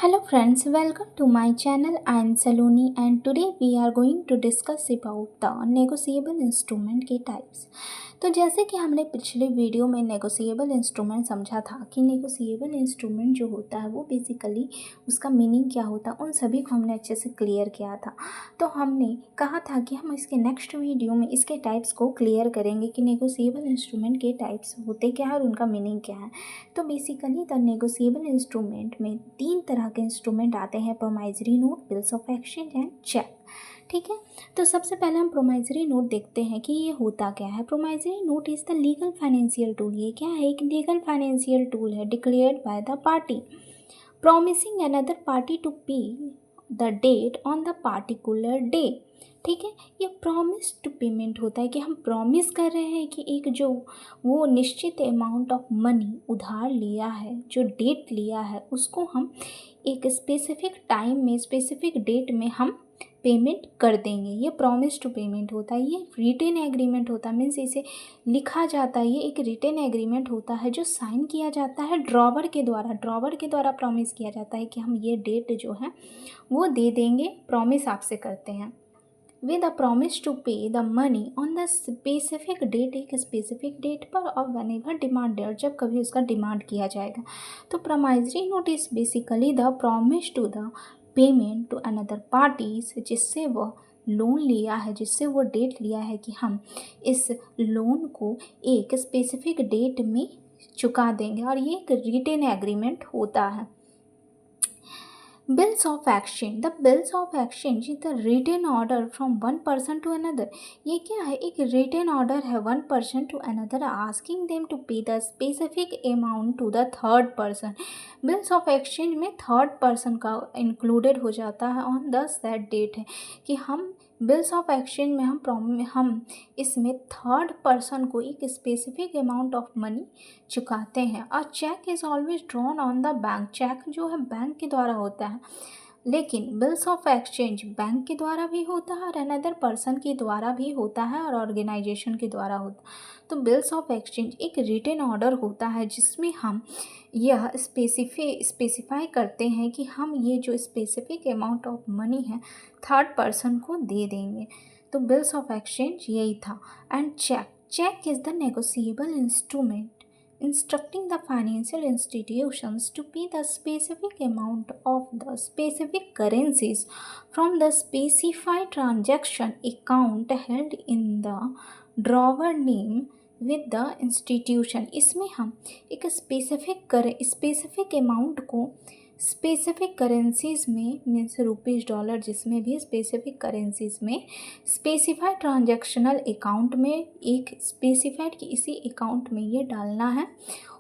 Hello friends, welcome to my channel. I am Saloni and today we are going to discuss about the negotiable instrument के types. तो जैसे कि हमने पिछले video में negotiable instrument समझा था कि नेगोशिएबल इंस्ट्रूमेंट जो होता है वो बेसिकली उसका मीनिंग क्या होता है, उन सभी को हमने अच्छे से क्लियर किया था। तो हमने कहा था कि हम इसके नेक्स्ट वीडियो में इसके टाइप्स को क्लियर करेंगे कि नेगोशिएबल इंस्ट्रूमेंट के टाइप्स होते क्या है और उनका मीनिंग क्या है। तो बेसिकली द नेगोशिएबल इंस्ट्रूमेंट में 3 तरह के इंस्ट्रूमेंट आते हैं: promissory note, bills of exchange and cheque. ठीक है, तो सबसे पहले हम प्रोमाइजरी नोट देखते हैं कि ये होता क्या है। Promissory note is the legal financial tool. ये क्या है? एक लीगल फाइनेंशियल टूल है declared by the party promising another party to pay the debt on the particular day. ठीक है, ये प्रॉमिस टू पेमेंट होता है कि हम प्रॉमिस कर रहे हैं कि एक जो वो निश्चित अमाउंट ऑफ मनी उधार लिया है, जो डेट लिया है, उसको हम एक स्पेसिफिक टाइम में, स्पेसिफिक डेट में हम पेमेंट कर देंगे। ये प्रॉमिस टू पेमेंट होता है। ये रिटेन एग्रीमेंट होता है, मीन्स इसे लिखा जाता है। ये एक रिटेन एग्रीमेंट होता है जो साइन किया जाता है ड्रॉवर के द्वारा प्रॉमिस किया जाता है कि हम ये डेट जो है वो दे देंगे, प्रॉमिस आपसे करते हैं। With a promise to pay the money on the specific date, एक स्पेसिफिक डेट पर, और वेन एवर डिमांडेड, जब कभी उसका डिमांड किया जाएगा। तो promissory note is basically the promise to the payment to another parties, जिससे वह लोन लिया है, जिससे वो डेट लिया है कि हम इस लोन को एक स्पेसिफिक डेट में चुका देंगे, और ये एक रिटेन एग्रीमेंट होता है। Bills of exchange, the bills of exchange is the written order from one person to another. ये क्या है? एक रिटेन ऑर्डर है one person to another asking them to pay the specific amount to the third person. Bills of exchange में third person का included हो जाता है ऑन द सेट डेट है कि हम बिल्स ऑफ एक्सचेंज में हम इसमें थर्ड पर्सन को एक स्पेसिफिक अमाउंट ऑफ मनी चुकाते हैं। और cheque is always drawn on the bank. Cheque जो है बैंक के द्वारा होता है, लेकिन बिल्स ऑफ एक्सचेंज बैंक के द्वारा भी होता है और अनदर पर्सन के द्वारा भी होता है और ऑर्गेनाइजेशन के द्वारा होता है। तो बिल्स ऑफ एक्सचेंज एक रिटेन ऑर्डर होता है जिसमें हम यह स्पेसिफाई करते हैं कि हम ये जो स्पेसिफिक अमाउंट ऑफ मनी है थर्ड पर्सन को दे देंगे। तो बिल्स ऑफ एक्सचेंज यही था। And cheque is the negotiable instrument instructing the financial institutions to pay the specific amount of the specific currencies from the specified transaction account held in the drawer name with the institution। इसमें हम एक specific amount को specific currencies में, means rupees, dollar, जिसमें भी specific currencies में specified transactional account में, एक स्पेसिफाइड कि इसी अकाउंट में ये डालना है,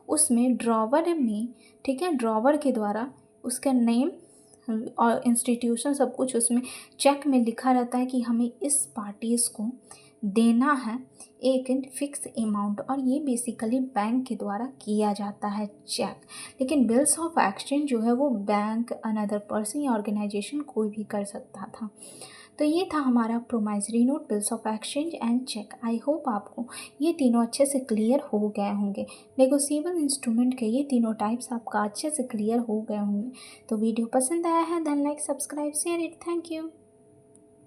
उसमें ड्रॉवर में, ठीक है, ड्रॉवर के द्वारा उसका नेम और इंस्टीट्यूशन सब कुछ उसमें चेक में लिखा रहता है कि हमें इस पार्टीज़ को देना है एक फिक्स अमाउंट, और ये बेसिकली बैंक के द्वारा किया जाता है चेक। लेकिन बिल्स ऑफ एक्सचेंज जो है वो बैंक, अनदर पर्सन या ऑर्गेनाइजेशन कोई भी कर सकता था। तो ये था हमारा promissory note, bills of exchange and cheque. I hope आपको ये तीनों अच्छे से क्लियर हो गए होंगे। नेगोशिएबल इंस्ट्रूमेंट के ये तीनों टाइप्स आपका अच्छे से क्लियर हो गए होंगे। तो वीडियो पसंद आया है then like, subscribe, share it. Thank you.